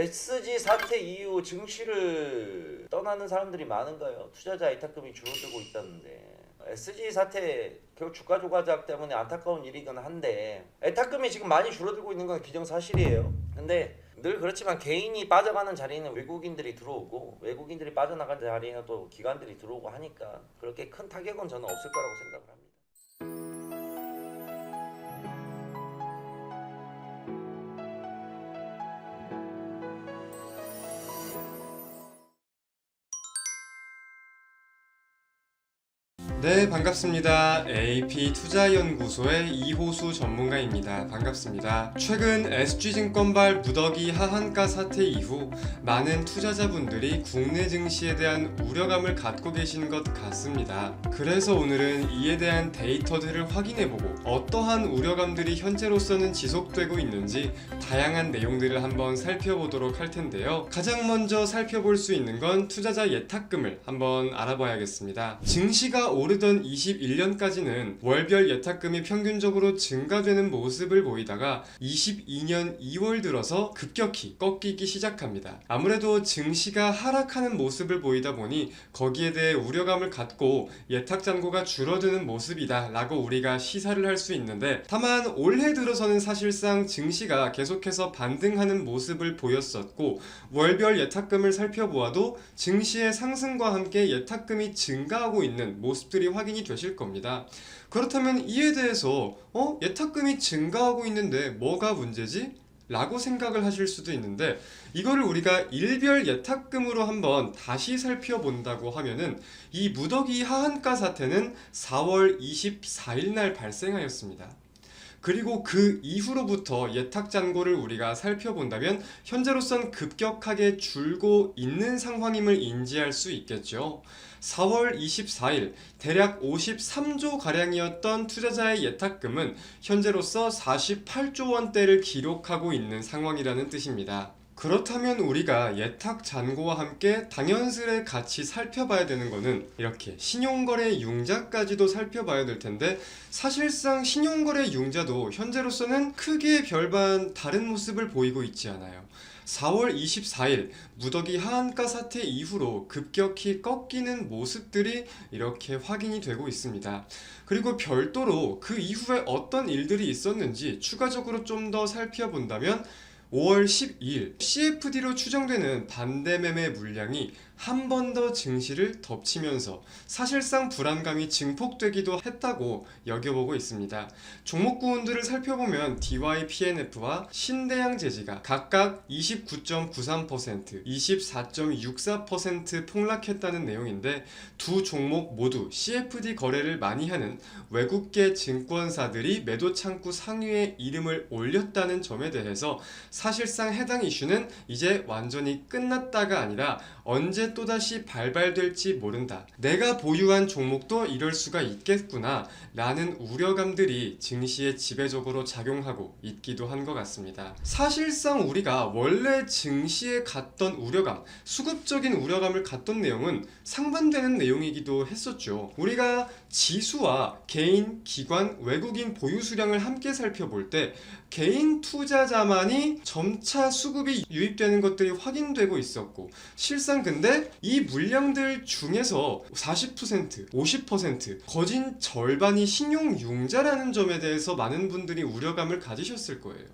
SG 사태 이후 증시를 떠나는 사람들이 많은가요? 투자자 예탁금이 줄어들고 있다는데 SG 사태 결국 주가 조작작 때문에 안타까운 일이긴 한데 예탁금이 지금 많이 줄어들고 있는 건 기정사실이에요. 근데 늘 그렇지만 개인이 빠져가는 자리는 외국인들이 들어오고 외국인들이 빠져나간 자리에는 또 기관들이 들어오고 하니까 그렇게 큰 타격은 저는 없을 거라고 생각을 합니다. 네, 반갑습니다. AP투자연구소의 이호수 전문가입니다. 반갑습니다. 최근 SG증권발 무더기 하한가 사태 이후 많은 투자자분들이 국내 증시에 대한 우려감을 갖고 계신 것 같습니다. 그래서 오늘은 이에 대한 데이터들을 확인해보고 어떠한 우려감들이 현재로서는 지속되고 있는지 다양한 내용들을 한번 살펴보도록 할 텐데요. 가장 먼저 살펴볼 수 있는 건 투자자 예탁금을 한번 알아봐야겠습니다. 증시가 오르던 21년까지는 월별 예탁금이 평균적으로 증가되는 모습을 보이다가 22년 2월 들어서 급격히 꺾이기 시작합니다. 아무래도 증시가 하락하는 모습을 보이다 보니 거기에 대해 우려감을 갖고 예탁 잔고가 줄어드는 모습이다 라고 우리가 시사를 할 수 있는데, 다만 올해 들어서는 사실상 증시가 계속해서 반등하는 모습을 보였었고 월별 예탁금을 살펴보아도 증시의 상승과 함께 예탁금이 증가하고 있는 모습들이 확인이 되실 겁니다. 그렇다면 이에 대해서 예탁금이 증가하고 있는데 뭐가 문제지? 라고 생각을 하실 수도 있는데, 이거를 우리가 일별 예탁금으로 한번 다시 살펴본다고 하면은 이 무더기 하한가 사태는 4월 24일 날 발생하였습니다. 그리고 그 이후로부터 예탁 잔고를 우리가 살펴본다면 현재로선 급격하게 줄고 있는 상황임을 인지할 수 있겠죠. 4월 24일 대략 53조 가량이었던 투자자의 예탁금은 현재로서 48조 원대를 기록하고 있는 상황이라는 뜻입니다. 그렇다면 우리가 예탁 잔고와 함께 당연스레 같이 살펴봐야 되는 거는 이렇게 신용거래 융자까지도 살펴봐야 될 텐데, 사실상 신용거래 융자도 현재로서는 크게 별반 다른 모습을 보이고 있지 않아요. 4월 24일 무더기 하한가 사태 이후로 급격히 꺾이는 모습들이 이렇게 확인이 되고 있습니다. 그리고 별도로 그 이후에 어떤 일들이 있었는지 추가적으로 좀 더 살펴본다면 5월 12일 CFD로 추정되는 반대 매매 물량이 한 번 더 증시를 덮치면서 사실상 불안감이 증폭되기도 했다고 여겨보고 있습니다. 종목 구운들을 살펴보면 DYPNF와 신대양제지가 각각 29.93%, 24.64% 폭락했다는 내용인데, 두 종목 모두 CFD 거래를 많이 하는 외국계 증권사들이 매도 창구 상위에 이름을 올렸다는 점에 대해서 사실상 해당 이슈는 이제 완전히 끝났다가 아니라 언제 또다시 발발될지 모른다, 내가 보유한 종목도 이럴 수가 있겠구나 라는 우려감들이 증시에 지배적으로 작용하고 있기도 한 것 같습니다. 사실상 우리가 원래 증시에 갖던 우려감, 수급적인 우려감을 갖던 내용은 상반되는 내용이기도 했었죠. 우리가 지수와 개인, 기관, 외국인 보유 수량을 함께 살펴볼 때 개인 투자자만이 점차 수급이 유입되는 것들이 확인되고 있었고, 실상 근데 이 물량들 중에서 40%, 50%, 거진 절반이 신용융자라는 점에 대해서 많은 분들이 우려감을 가지셨을 거예요.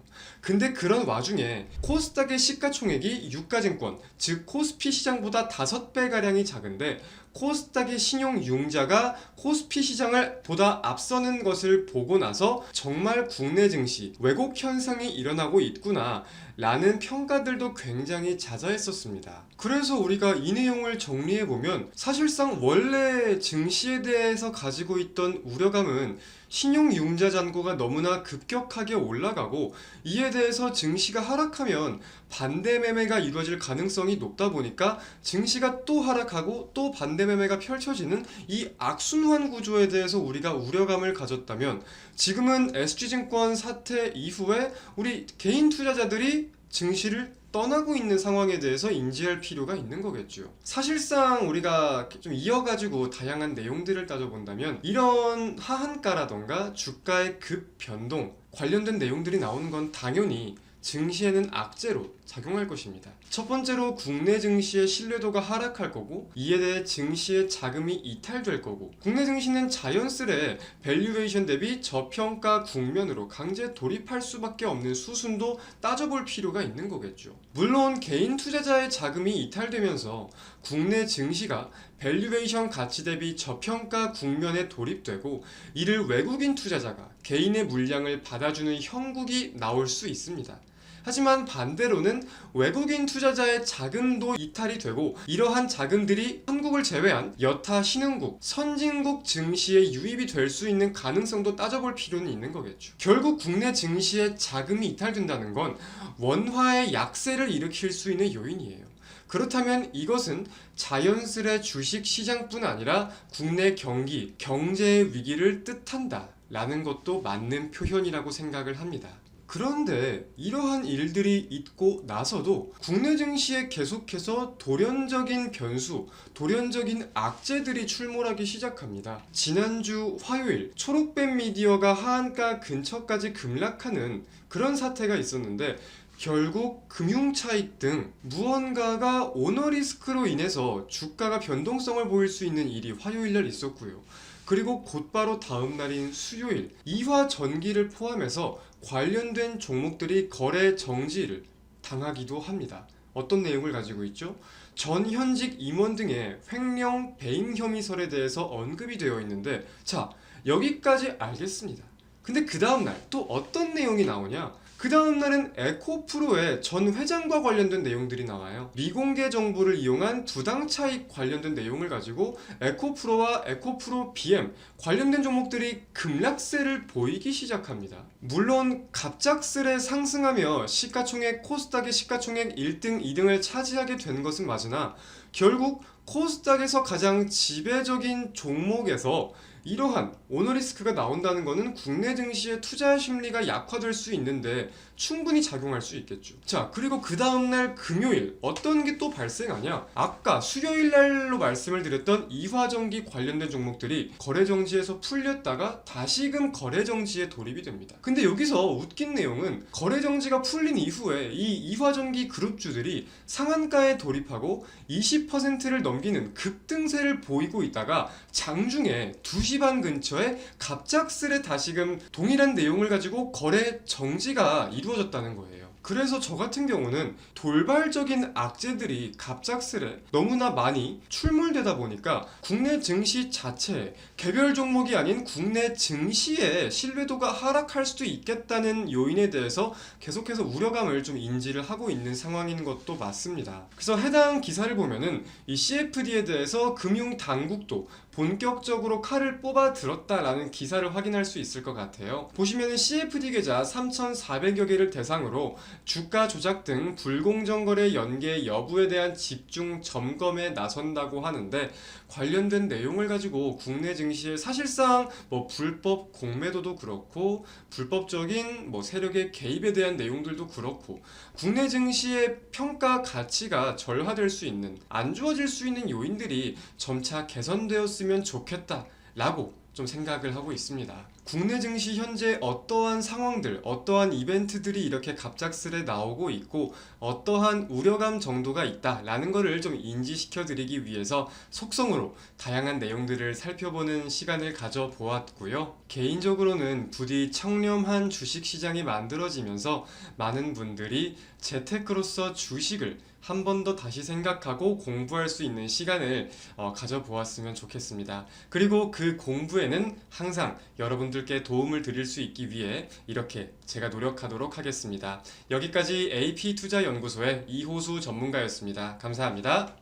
근데 그런 와중에 코스닥의 시가총액이 유가증권, 즉 코스피 시장보다 5배가량이 작은데 코스닥의 신용융자가 코스피 시장을 보다 앞서는 것을 보고 나서 정말 국내 증시 왜곡 현상이 일어나고 있구나 라는 평가들도 굉장히 잦아했었습니다. 그래서 우리가 이 내용을 정리해보면 사실상 원래 증시에 대해서 가지고 있던 우려감은 신용융자 잔고가 너무나 급격하게 올라가고 이에 대해서 증시가 하락하면 반대 매매가 이루어질 가능성이 높다 보니까 증시가 또 하락하고 또 반대 매매가 펼쳐지는 이 악순환 구조에 대해서 우리가 우려감을 가졌다면, 지금은 SG증권 사태 이후에 우리 개인 투자자들이 증시를 떠나고 있는 상황에 대해서 인지할 필요가 있는 거겠죠. 사실상 우리가 좀 이어가지고 다양한 내용들을 따져본다면 이런 하한가라던가 주가의 급 변동 관련된 내용들이 나오는 건 당연히 증시에는 악재로 작용할 것입니다. 첫 번째로 국내 증시의 신뢰도가 하락할 거고, 이에 대해 증시의 자금이 이탈될 거고, 국내 증시는 자연스레 밸류에이션 대비 저평가 국면으로 강제 돌입할 수밖에 없는 수순도 따져볼 필요가 있는 거겠죠. 물론 개인 투자자의 자금이 이탈되면서 국내 증시가 밸류에이션 가치 대비 저평가 국면에 돌입되고, 이를 외국인 투자자가 개인의 물량을 받아주는 형국이 나올 수 있습니다. 하지만 반대로는 외국인 투자자의 자금도 이탈이 되고, 이러한 자금들이 한국을 제외한 여타 신흥국, 선진국 증시에 유입이 될 수 있는 가능성도 따져볼 필요는 있는 거겠죠. 결국 국내 증시에 자금이 이탈된다는 건 원화의 약세를 일으킬 수 있는 요인이에요. 그렇다면 이것은 자연스레 주식 시장뿐 아니라 국내 경기, 경제의 위기를 뜻한다 라는 것도 맞는 표현이라고 생각을 합니다. 그런데 이러한 일들이 있고 나서도 국내 증시에 계속해서 돌연적인 변수, 돌연적인 악재들이 출몰하기 시작합니다. 지난주 화요일 초록뱀 미디어가 하한가 근처까지 급락하는 그런 사태가 있었는데, 결국 금융차익 등 무언가가 오너리스크로 인해서 주가가 변동성을 보일 수 있는 일이 화요일날 있었고요. 그리고 곧바로 다음 날인 수요일, 이화전기를 포함해서 관련된 종목들이 거래 정지를 당하기도 합니다. 어떤 내용을 가지고 있죠? 전현직 임원 등의 횡령 배임 혐의설에 대해서 언급이 되어 있는데, 자, 여기까지 알겠습니다. 근데 그 다음날 또 어떤 내용이 나오냐? 그 다음날은 에코프로의 전 회장과 관련된 내용들이 나와요. 미공개 정보를 이용한 부당 차익 관련된 내용을 가지고 에코프로와 에코프로 BM 관련된 종목들이 급락세를 보이기 시작합니다. 물론 갑작스레 상승하며 시가총액 코스닥의 시가총액 1등, 2등을 차지하게 된 것은 맞으나, 결국 코스닥에서 가장 지배적인 종목에서 이러한 오너리스크가 나온다는 것은 국내 증시의 투자 심리가 약화될 수 있는데 충분히 작용할 수 있겠죠. 자, 그리고 그 다음날 금요일 어떤 게 또 발생하냐? 아까 수요일날로 말씀을 드렸던 이화전기 관련된 종목들이 거래정지에서 풀렸다가 다시금 거래정지에 돌입이 됩니다. 근데 여기서 웃긴 내용은 거래정지가 풀린 이후에 이 이화전기 그룹주들이 상한가에 돌입하고 20%를 넘기는 급등세를 보이고 있다가 장중에 2시 반 근처에 갑작스레 다시금 동일한 내용을 가지고 거래 정지가 이루어졌다는 거예요. 그래서 저 같은 경우는 돌발적인 악재들이 갑작스레 너무나 많이 출몰되다 보니까 국내 증시 자체에 개별 종목이 아닌 국내 증시의 신뢰도가 하락할 수도 있겠다는 요인에 대해서 계속해서 우려감을 좀 인지를 하고 있는 상황인 것도 맞습니다. 그래서 해당 기사를 보면은 이 CFD에 대해서 금융당국도 본격적으로 칼을 뽑아 들었다라는 기사를 확인할 수 있을 것 같아요. 보시면은 CFD 계좌 3,400여 개를 대상으로 주가 조작 등 불공정 거래 연계 여부에 대한 집중 점검에 나선다고 하는데, 관련된 내용을 가지고 국내 증시에 사실상 불법 공매도도 그렇고 불법적인 세력의 개입에 대한 내용들도 그렇고 국내 증시의 평가 가치가 절하될 수 있는, 안 좋아질 수 있는 요인들이 점차 개선되었으면 좋겠다라고 좀 생각을 하고 있습니다. 국내 증시 현재 어떠한 상황들, 어떠한 이벤트들이 이렇게 갑작스레 나오고 있고 어떠한 우려감 정도가 있다라는 것을 좀 인지시켜 드리기 위해서 속성으로 다양한 내용들을 살펴보는 시간을 가져보았고요. 개인적으로는 부디 청렴한 주식시장이 만들어지면서 많은 분들이 재테크로서 주식을 한 번 더 다시 생각하고 공부할 수 있는 시간을 가져보았으면 좋겠습니다. 그리고 그 공부에는 항상 여러분들께 도움을 드릴 수 있기 위해 이렇게 제가 노력하도록 하겠습니다. 여기까지 AP투자연구소의 이호수 전문가였습니다. 감사합니다.